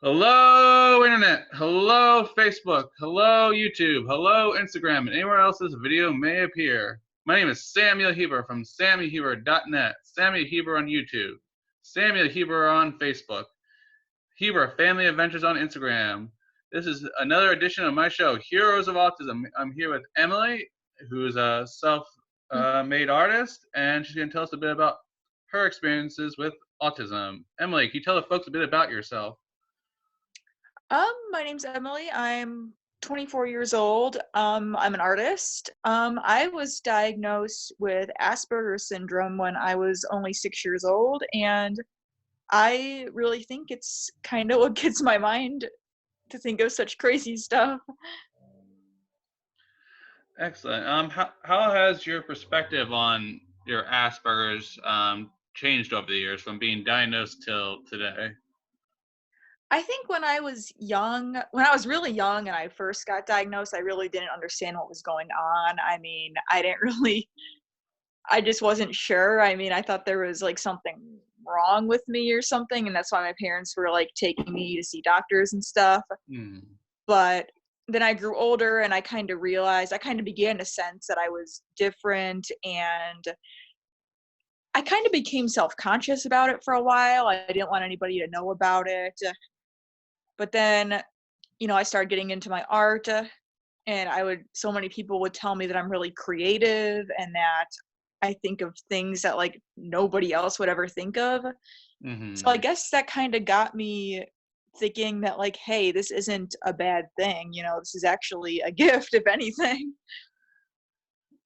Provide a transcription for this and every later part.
Hello, Internet. Hello, Facebook. Hello, YouTube. Hello, Instagram, and anywhere else this video may appear. My name is Samuel Heber from SammyHeber.net, Sammy Heber on YouTube, Samuel Heber on Facebook, Heber Family Adventures on Instagram. This is another edition of my show, Heroes of Autism. I'm here with Emily, who's a self-made artist, and she's going to tell us a bit about her experiences with autism. Emily, can you tell the folks a bit about yourself? My name's Emily. I'm 24 years old. I'm an artist. I was diagnosed with Asperger syndrome when I was only 6 years old, and I really think it's kind of what gets my mind to think of such crazy stuff. Excellent. How has your perspective on your Asperger's changed over the years from being diagnosed till today? I think when I was really young and I first got diagnosed, I really didn't understand what was going on. I mean, I just wasn't sure. I mean, I thought there was, like, something wrong with me or something, and that's why my parents were, like, taking me to see doctors and stuff. Hmm. But then I grew older and I kinda realized I kinda began to sense that I was different, and I kinda became self-conscious about it for a while. I didn't want anybody to know about it. But then, I started getting into my art, and so many people would tell me that I'm really creative and that I think of things that, like, nobody else would ever think of. So I Hmm. guess that kinda got me thinking that, like, "Hey, this isn't a bad thing, this is actually a gift, if anything."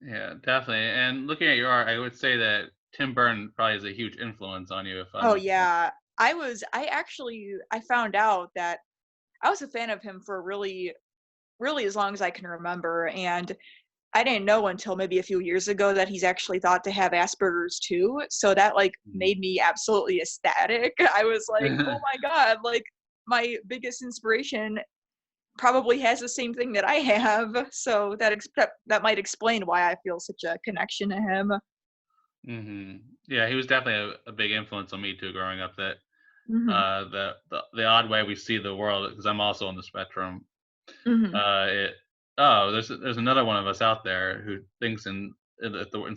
Yeah, definitely. And looking at your art, I would say that Tim Burton probably is a huge influence on you, if I'm Oh, not mistaken. yeah. I found out that I was a fan of him for really, really as long as I can remember, and I didn't know until maybe a few years ago that he's actually thought to have Asperger's too, so that, like, made me absolutely ecstatic. I was like, "Oh my god," like, my biggest inspiration probably has the same thing that I have, so that might explain why I feel such a connection to him. Hmm. Yeah, he was definitely a big influence on me too, growing up. That Mhm, the odd way we see the world, because I'm also on the spectrum. mhm. It oh, there's another one of us out there who thinks and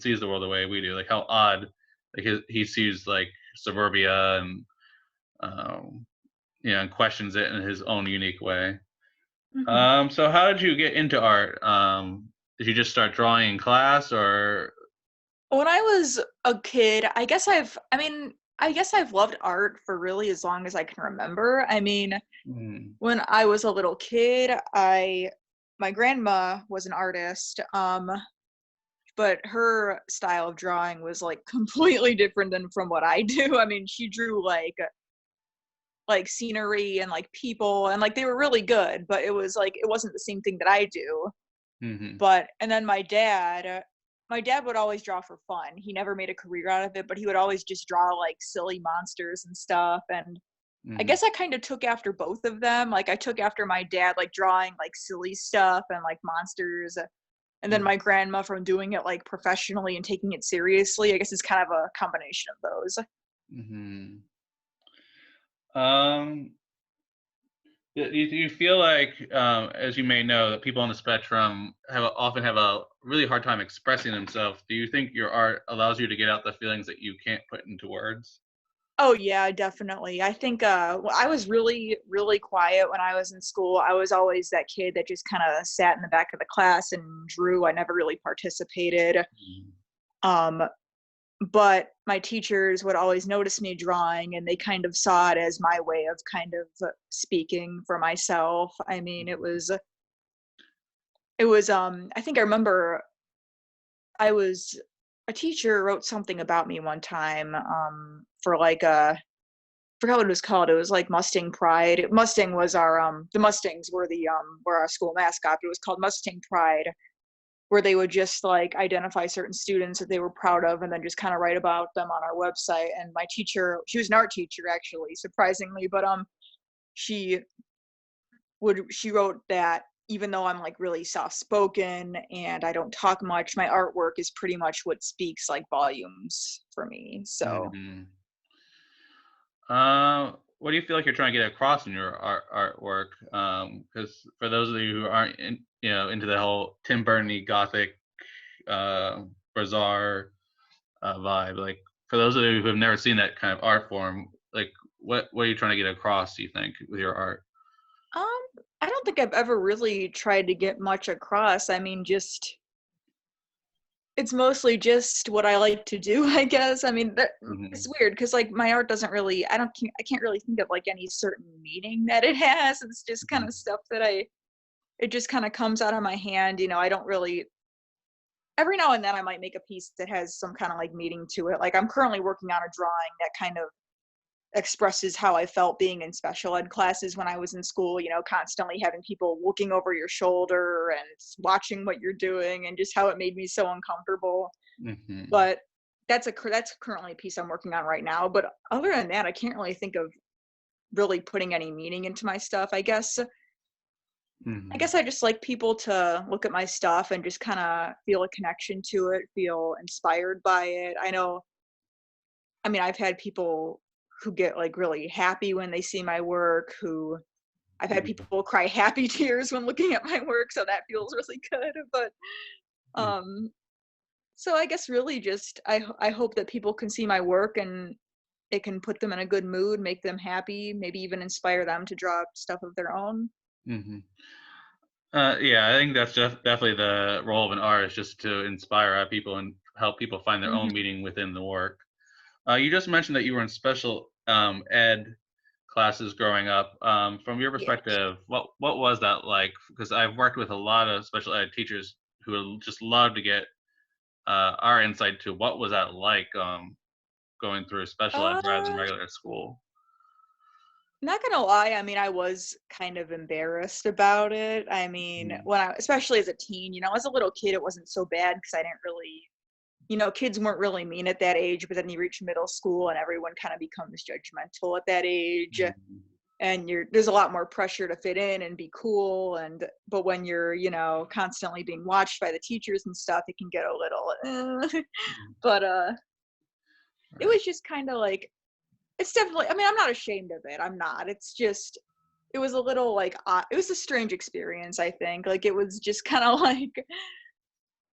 sees the world the way we do. Like how odd, like he sees like suburbia and um, and questions it in his own unique way. Mhm. So how did you get into art? Did you just start drawing in class, or? When I was a kid, I guess I've loved art for really as long as I can remember. I mean, Mm, when I was a little kid, I my grandma was an artist, but her style of drawing was, like, completely different than from what I do. I mean, she drew, like, scenery and, like, people, and, like, they were really good, but it wasn't the same thing that I do. mhm, But and then my dad would always draw for fun. He never made a career out of it, but he would always just draw, like, silly monsters and stuff, and I mhm, guess I kinda took after both of them. Like, I took after my dad, like, drawing, like, silly stuff and, like, monsters, and then mm, my grandma from doing it, like, professionally and taking it seriously. I guess it's kind of a combination of those. mhm. Um, do you feel like, as you may know, that people on the spectrum often have a really hard time expressing themselves? Do you think your art allows you to get out the feelings that you can't put into words? Oh, yeah, definitely. I think, I was really, really quiet when I was in school. I was always that kid that just kinda sat in the back of the class and drew. I never really participated. Mm, Um, but my teachers would always notice me drawing, and they kind of saw it as my way of kind of speaking for myself. I mean, I think I remember I was a teacher wrote something about me one time, for like a forgot what it was called. It was like Mustang Pride. Mustang was the Mustangs were our school mascot, but it was called Mustang Pride, where they would just, like, identify certain students that they were proud of and then just kinda write about them on our website. And my teacher, she was an art teacher actually, surprisingly, but, she she wrote that even though I'm, like, really soft spoken and I don't talk much, my artwork is pretty much what speaks, like, volumes for me. So mhm. what do you feel like you're trying to get across in your artwork? Because for those of you who aren't into the whole Tim Burton-y gothic, bizarre vibe, like for those of you who have never seen that kind of art form, like what are you trying to get across, do you think, with your art? Um, I don't think I've ever really tried to get much across. I mean, just it's mostly just what I like to do, I guess. I mean, Hmm. it's weird because like my art doesn't really, I can't really think of like any certain meaning that it has. It's just kind Hmm. of stuff that it just kind of comes out of my hand. I don't really, every now and then I might make a piece that has some kind of like meaning to it. Like I'm currently working on a drawing that kind of expresses how I felt being in special ed classes when I was in school, constantly having people looking over your shoulder and watching what you're doing and just how it made me so uncomfortable. Hmm. But that's currently a piece I'm working on right now. But other than that, I can't really think of really putting any meaning into my stuff. I Hmm. guess I just like people to look at my stuff and just kind of feel a connection to it, feel inspired by it. I mean, I've had people who get like really happy when they see my work, who I've had people cry happy tears when looking at my work, so that feels really good. But um so I guess really just I hope that people can see my work and it can put them in a good mood, make them happy, maybe even inspire them to draw stuff of their own. Hmm. Yeah, I think that's just definitely the role of an artist, just to inspire people and help people find their own Mhm. meaning within the work. You just mentioned that you were in special ed classes growing up. From your Yeah. perspective, what was that like? Because I've worked with a lot of special ed teachers who would just love to get our insight to what was that like, going through special ed rather than Uh, regular school. Not gonna lie, I mean, I was kind of embarrassed about it. I mean, Mm, when I especially as a teen, as a little kid, it wasn't so bad because I didn't really kids weren't really mean at that age, but then you reach middle school and everyone kind of becomes judgmental at that age. mm, And there's a lot more pressure to fit in and be cool. But when you're, constantly being watched by the teachers and stuff, it can get a little, mm, but, it right. was just kind of like, it's definitely, I mean, I'm not ashamed of it. I'm not. It's just, it was a little like, it was a strange experience, I think. Like, it was just kind of like,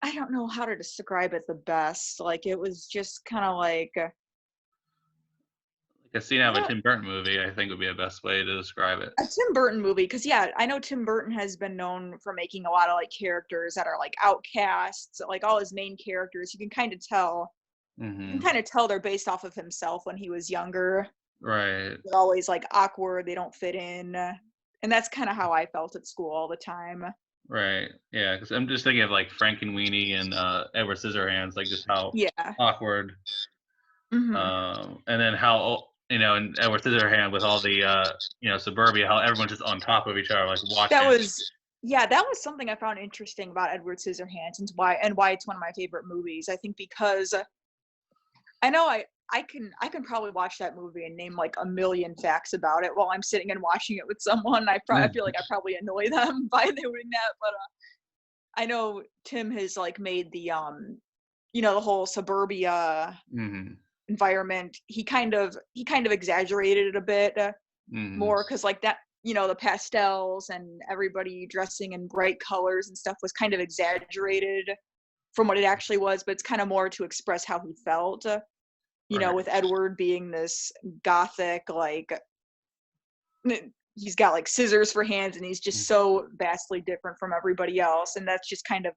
I don't know how to describe it the best. Like, it was just kind of like, Like a scene out of a not Tim Burton movie, I think would be the best way to describe it. a Tim Burton movie, because yeah, I know Tim Burton has been known for making a lot of like characters that are like outcasts, like all his main characters. You can Hmm. kind of tell they're based off of himself when he was younger. Right. They're always like awkward, they don't fit in. And that's kind of how I felt at school all the time. Right. Yeah, because I'm just thinking of like Frankenweenie and Edward Scissorhands, like just how Yeah. awkward, Hmm. and then how in Edward Scissorhands with all the suburbia, how everyone's just on top of each other, like That watching. was Yeah, that was something I found interesting about Edward Scissorhands and why it's one of my favorite movies. I think because I know I can probably watch that movie and name like a million facts about it while I'm sitting and watching it with someone. I feel like I probably annoy them by doing that, but I know Tim has like made the whole suburbia Hmm. environment. He kind of exaggerated it a bit Hmm. more because like that the pastels and everybody dressing in bright colors and stuff was kind of exaggerated from what it actually was, but it's kind of more to express how he felt. Right. With Edward being this gothic, like he's got like scissors for hands and he's just so vastly different from everybody else. And that's just kind of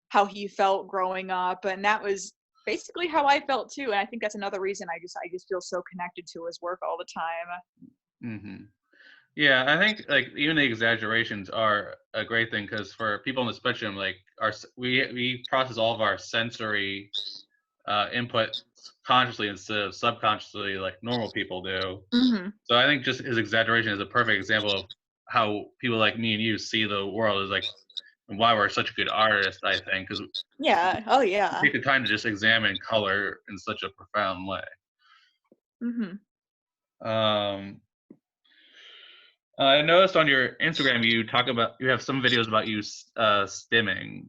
how he felt growing up. And that was basically how I felt too. And I think that's another reason I just feel so connected to his work all the time. Hmm. Yeah, I think like even the exaggerations are a great thing because for people on the spectrum, like we process all of our sensory input consciously instead of subconsciously, like normal people do. Hmm. So I think just his exaggeration is a perfect example of how people like me and you see the world, is like, and why we're such good artists. I think because Yeah. Oh we yeah. take the time to just examine color in such a profound way. Hmm. Um, I noticed on your Instagram you have some videos about you stimming.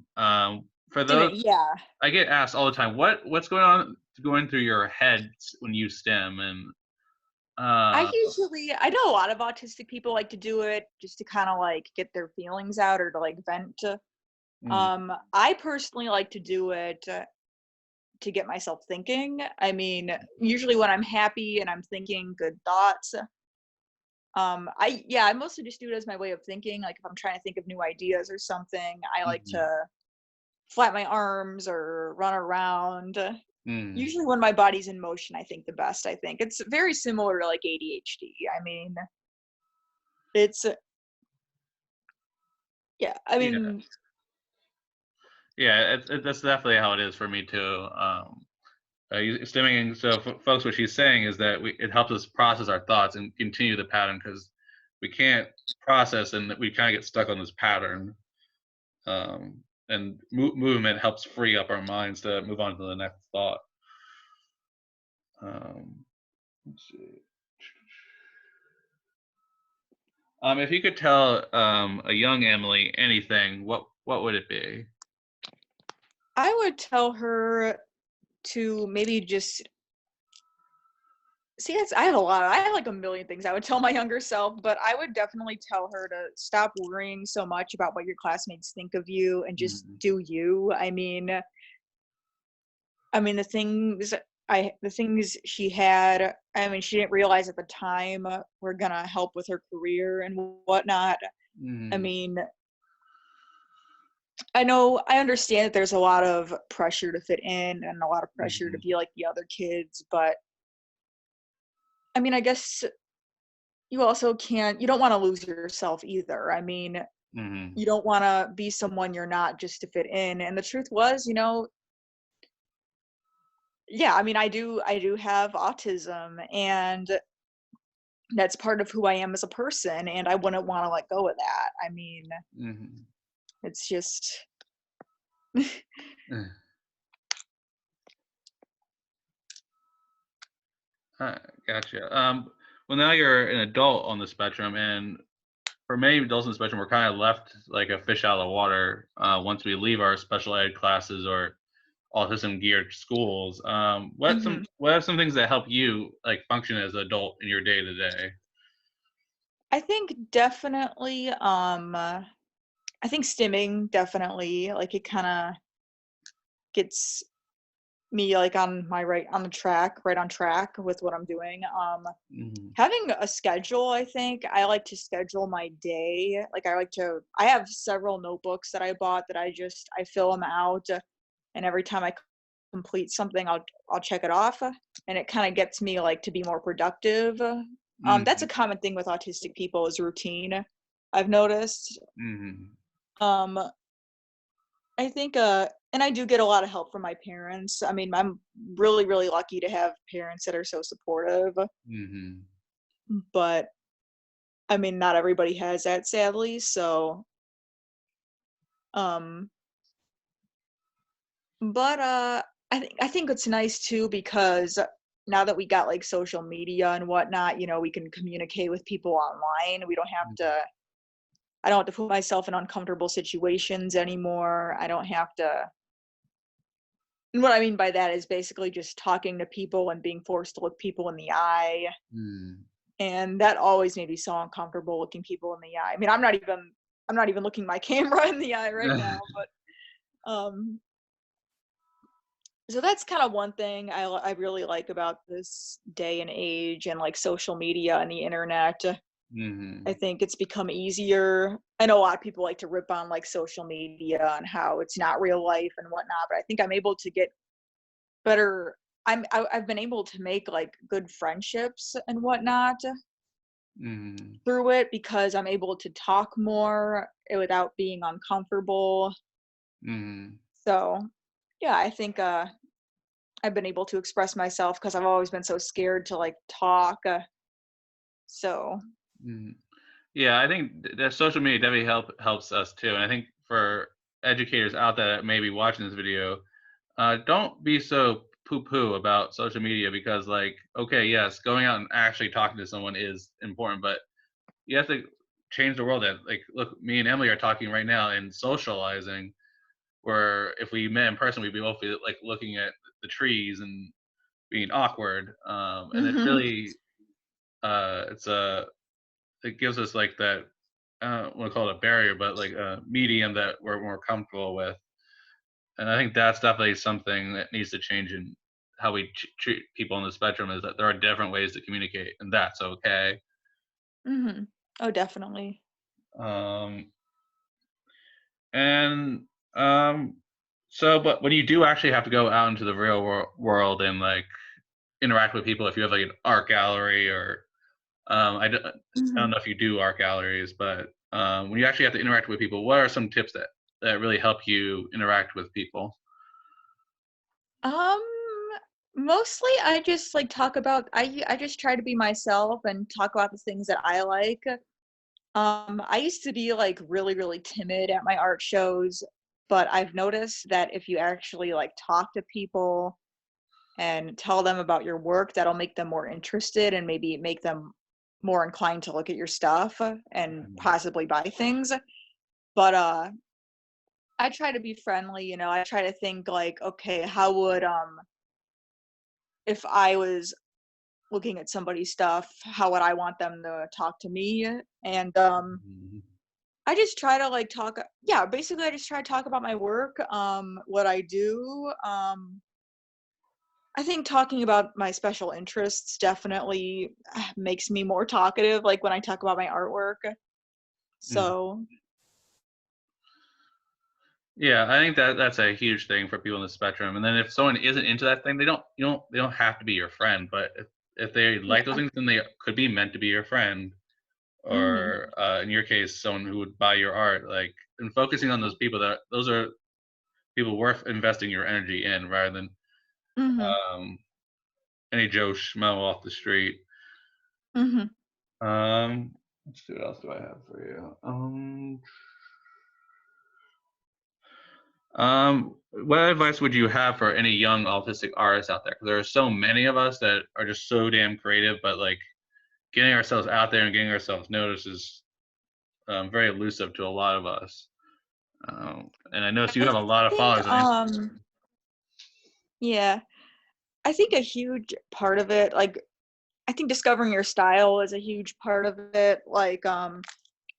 For those, Yeah. I get asked all the time, what's going through your head when you stim, and Uh, I know a lot of autistic people like to do it just to kind of like get their feelings out or to like vent. mm, I personally like to do it to get myself thinking. I mean, usually when I'm happy and I'm thinking good thoughts, I mostly just do it as my way of thinking. Like if I'm trying to think of new ideas or something, I like mhm, to flap my arms or run around. mm. Usually when my body's in motion, I think the best. I think it's very similar to like ADHD. I mean, it's yeah. I Yeah, mean, yeah, that's definitely how it is for me too. Stimming, so folks, what she's saying is that it helps us process our thoughts and continue the pattern because we can't process and we kind of get stuck on this pattern. And movement helps free up our minds to move on to the next thought. Um, let's see. If you could tell a young Emily anything, what would it be? I would tell her to maybe just see. I have a lot. I have like a million things I would tell my younger self, but I would definitely tell her to stop worrying so much about what your classmates think of you and just Mhm, do you. I mean, the things she had, I mean, she didn't realize at the time were gonna help with her career and whatnot. I mhm, mean, I understand that there's a lot of pressure to fit in and a lot of pressure to mhm, be like the other kids, but I mean, I guess you don't want to lose yourself either. I mean, mhm, you don't want to be someone you're not just to fit in. And the truth was, yeah, I mean, I do have autism and that's part of who I am as a person, and I wouldn't wanna let go of that. I mean, mhm. it's just Eh, gotcha. Well, now you're an adult on the spectrum, and for many adults on the spectrum, we're kind of left like a fish out of the water once we leave our special ed classes or autism geared schools. Mhm. What are some things that help you like function as an adult in your day to day? I think definitely, I think stimming definitely, like, it kinda gets me, like, on the track right on track with what I'm doing. Mhm, Having a schedule, I think, I like to schedule my day, like, I have several notebooks that I bought that I fill them out, and every time I complete something, I'll check it off, and it kinda gets me, like, to be more productive. That's a mhm, common thing with autistic people is routine, I've noticed. mhm, Um, I think, and I do get a lot of help from my parents. I mean, I'm really, really lucky to have parents that are so supportive, mhm, but, I mean, not everybody has that, sadly, so, um but, I think it's nice too because now that we got, like, social media and whatnot, we can communicate with people online. We don't have mhm, to I don't have to put myself in uncomfortable situations anymore. I don't have to and what I mean by that is basically just talking to people and being forced to look people in the eye, mhm. and that always made me so uncomfortable looking people in the eye. I mean, I'm not even looking my camera in the eye right now, but, so that's kind of one thing I really like about this day and age and like social media and the internet. I Mhm, think it's become easier. I know a lot of people like to rip on like social media and how it's not real life and whatnot, but I think I'm able to get better. I've been able to make like good friendships and whatnot mhm, through it because I'm able to talk more without being uncomfortable. mhm, So yeah, I think I've been able to express myself because I've always been so scared to like talk. So mhm. Yeah, I think that social media definitely helps us too, and I think for educators out there that may be watching this video, don't be so poo-poo about social media because, like, okay, yes, going out and actually talking to someone is important, but you have to change the world. That like, look, me and Emily are talking right now and socializing. Where if we met in person, we'd be both be like looking at the trees and being awkward. And it really it gives us like that, I don't want to call it a barrier, but like a medium that we're more comfortable with. And I think that's definitely something that needs to change in how we treat people on the spectrum, is that there are different ways to communicate, and that's okay. Mhm. Oh, definitely. Um, and so, but when you do actually have to go out into the real world and like interact with people, if you have like an art gallery or I don't Mhm. know if you do art galleries, but when you actually have to interact with people, what are some tips that really help you interact with people? Um, Mostly I just, like, talk about I just try to be myself and talk about the things that I like. I used to be, like, really, really timid at my art shows, but I've noticed that if you actually, like, talk to people and tell them about your work, that'll make them more interested and maybe make them more inclined to look at your stuff and Mhm. possibly buy things. But, I try to be friendly, I try to think, like, "Okay, how would, if I was looking at somebody's stuff, how would I want them to talk to me?" And, Mhm. I just try to, like, talk yeah, basically, I just try to talk about my work, what I do. I think talking about my special interests definitely makes me more talkative, like, when I talk about my artwork. Mhm. So Yeah, I think that that's a huge thing for people on the spectrum. And then if someone isn't into that thing, they don't have to be your friend. But if they like those yeah. things, then they could be meant to be your friend. Mhm. Or in your case, someone who would buy your art. Like, and focusing on those people, that those are people worth investing your energy in, rather than Mhm. um, any Joe Schmo off the street. Mhm. Let's see, what else do I have for you? What advice would you have for any young autistic artists out there? 'Cause there are so many of us that are just so damn creative, but like getting ourselves out there and getting ourselves noticed is very elusive to a lot of us. And I noticed you I have a lot of think, followers on Instagram. yeah, I think a huge part of it, like, I think discovering your style is a huge part of it. Like,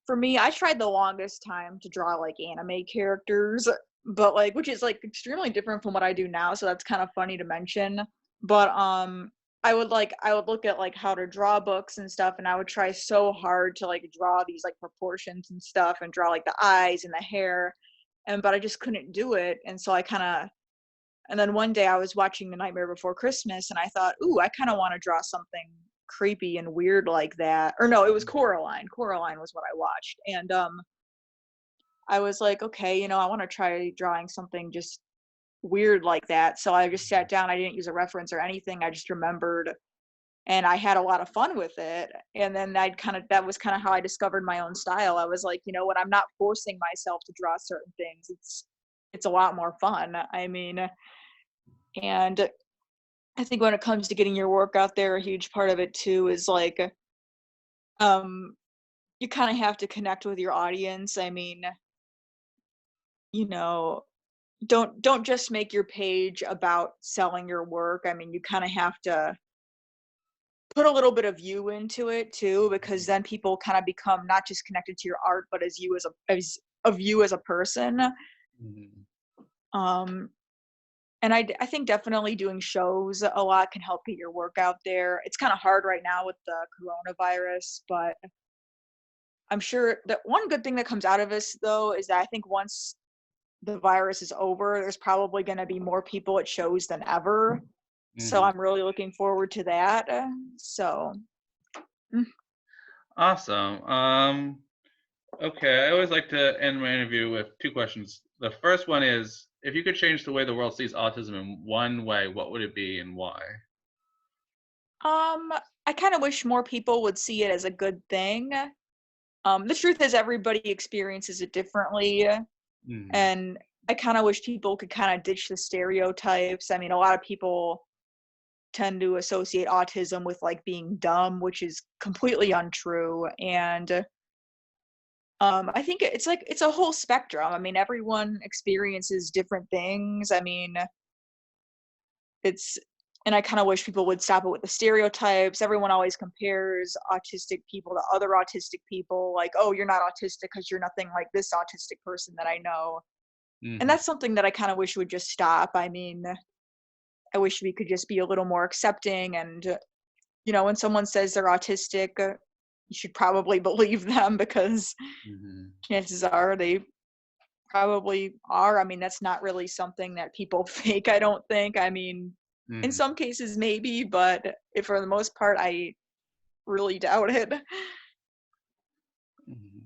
for me, I tried the longest time to draw like anime characters, but like, which is like extremely different from what I do now. So that's kind of funny to mention. But I would look at like how to draw books and stuff, and I would try so hard to like draw these like proportions and stuff, and draw like the eyes and the hair, and but I just couldn't do it. And so I kind of and then one day I was watching The Nightmare Before Christmas and I thought, "Ooh, I kinda wanna draw something creepy and weird like that." Or no, it was Coraline. Coraline was what I watched, and, I was like, "Okay, I wanna try drawing something just weird like that." So I just sat down, I didn't use a reference or anything, I just remembered, and I had a lot of fun with it, and then that was kinda how I discovered my own style. I was like, "You know what? I'm not forcing myself to draw certain things. It's a lot more fun." I mean, and I think when it comes to getting your work out there, a huge part of it too is like, um, you kind of have to connect with your audience. I mean, you know, don't just make your page about selling your work. I mean, you kind of have to put a little bit of you into it too, because then people kind of become not just connected to your art, but as you as of you as a person. Mhm. Um, and I think definitely doing shows a lot can help get your work out there. It's kind of hard right now with the coronavirus, but I'm sure that one good thing that comes out of this though is that I think once the virus is over, there's probably going to be more people at shows than ever. So Mhm. I'm really looking forward to that. So, mm, Awesome. Okay, I always like to end my interview with two questions. The first one is, if you could change the way the world sees autism in one way, what would it be and why? um, I kind of wish more people would see it as a good thing. The truth is, everybody experiences it differently, Mhm. and I kind of wish people could kind of ditch the stereotypes. I mean, a lot of people tend to associate autism with like being dumb, which is completely untrue. And I think it's like it's a whole spectrum. I mean, everyone experiences different things. I mean, it's And I kind of wish people would stop it with the stereotypes. Everyone always compares autistic people to other autistic people, like, oh, you're not autistic because you're nothing like this autistic person that I know. And Mm-hmm. that's something that I kind of wish would just stop. I mean, I wish we could just be a little more accepting. And, when someone says they're autistic, you should probably believe them, because Mm-hmm. chances are they probably are. I mean, that's not really something that people fake, I don't think. I mean, in Mm-hmm. some cases, maybe, but for the most part, I really doubt it. Mm-hmm.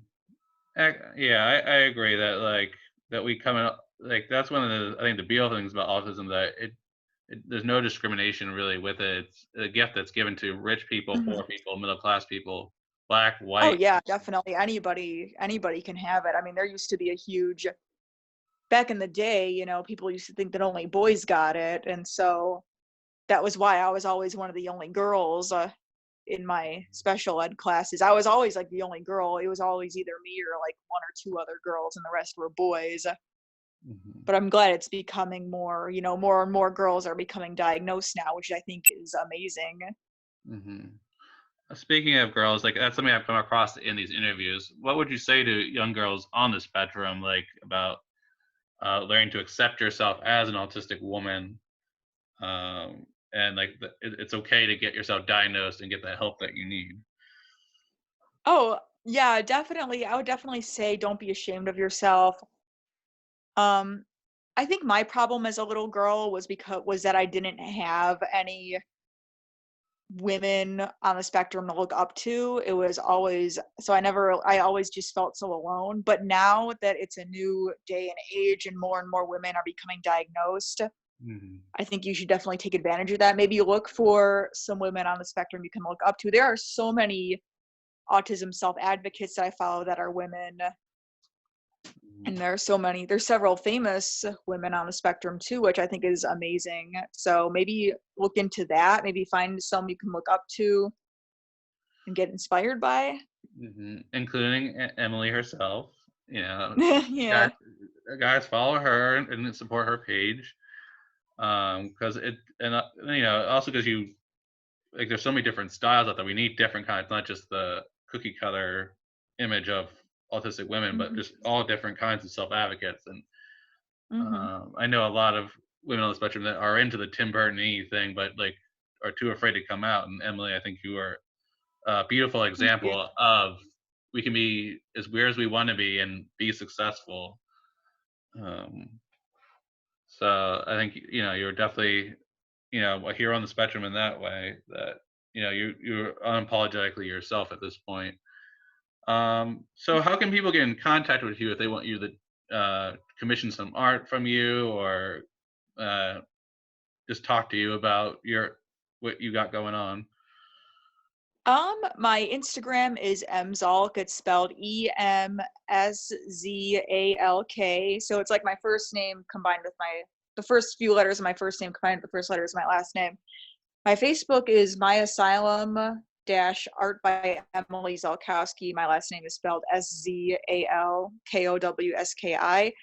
Yeah, I agree that that we come in that's one of the I think the beautiful things about autism, that there's no discrimination really with it. It's a gift that's given to rich people, Mhm. poor people, middle class people, black, Oh white. yeah, definitely. Anybody can have it. I mean, there used to be a huge back in the day, people used to think that only boys got it, and so that was why I was always one of the only girls in my special ed classes. I was always like the only girl. It was always either me or like one or two other girls, and the rest were boys. Mhm, But I'm glad it's becoming more, more and more girls are becoming diagnosed now, which I think is amazing. mhm. Speaking of girls, that's something I've come across in these interviews. What would you say to young girls on the spectrum, about learning to accept yourself as an autistic woman, and it's okay to get yourself diagnosed and get the help that you need? Oh, yeah, definitely. I would definitely say don't be ashamed of yourself. Um, I think my problem as a little girl was that I didn't have any women on the spectrum to look up to. It was always so I always just felt so alone. But now that it's a new day and age and more women are becoming diagnosed, Mhm, I think you should definitely take advantage of that. Maybe look for some women on the spectrum you can look up to. There are so many autism self advocates that I follow that are women, mhm, and there's several famous women on the spectrum too, which I think is amazing. So maybe look into that. Maybe find some you can look up to and get inspired by. mhm. Including Emily herself. You know, Yeah. guys, guys follow her and support her page. Because also because there's so many different styles out there. We need different kinds, not just the cookie cutter image of autistic women, but Mhm. just all different kinds of self advocates. And Mhm. I know a lot of women on the spectrum that are into the Tim Burton thing, but are too afraid to come out. And Emily, I think you are a beautiful Thank you. example of we can be as weird as we want to be and be successful. Um, so I think you're definitely a hero on the spectrum in that way, that you're unapologetically yourself at this point. So how can people get in contact with you if they want you to commission some art from you, or uh, just talk to you about your what you got going on? My Instagram is mzalk. It's spelled EMSZALK. So it's like my first name combined with the first few letters of my first name combined with the first letters of my last name. My Facebook is my asylum dash art by Emily Szalkowski. My last name is spelled SZALKOWSKI.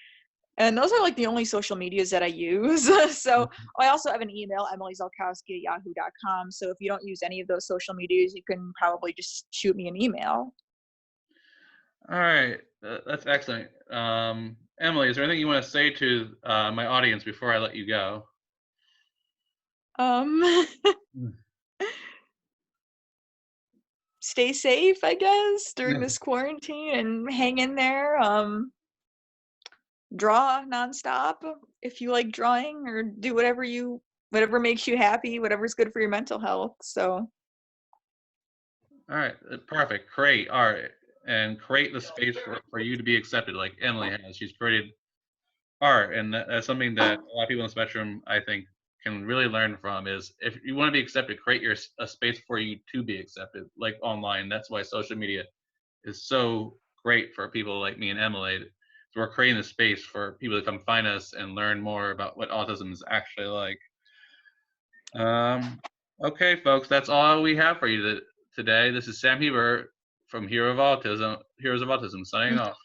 And those are like the only social medias that I use. So Mhm. I also have an email, emilyzalkowski@yahoo.com. So if you don't use any of those social medias, you can probably just shoot me an email. All right, that's excellent. Emily, is there anything you want to say to my audience before I let you go? Um, Mm. Stay safe, I guess, during Yeah. this quarantine and hang in there. Draw nonstop if you like drawing, or do whatever makes you happy, whatever's good for your mental health. So All right, perfect. Create art and create the space for you to be accepted, like Emily has. She's created art, and that's something that a lot of people on the spectrum, I think, can really learn from. Is if you want to be accepted, create a space for you to be accepted, like online. That's why social media is so great for people like me and Emily. So we're creating a space for people to come find us and learn more about what autism is actually like. Um, okay, folks, that's all we have for you today. This is Sam Hebert from Heroes of Autism, signing off.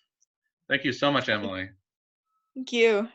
Thank you so much, Emily. thank you.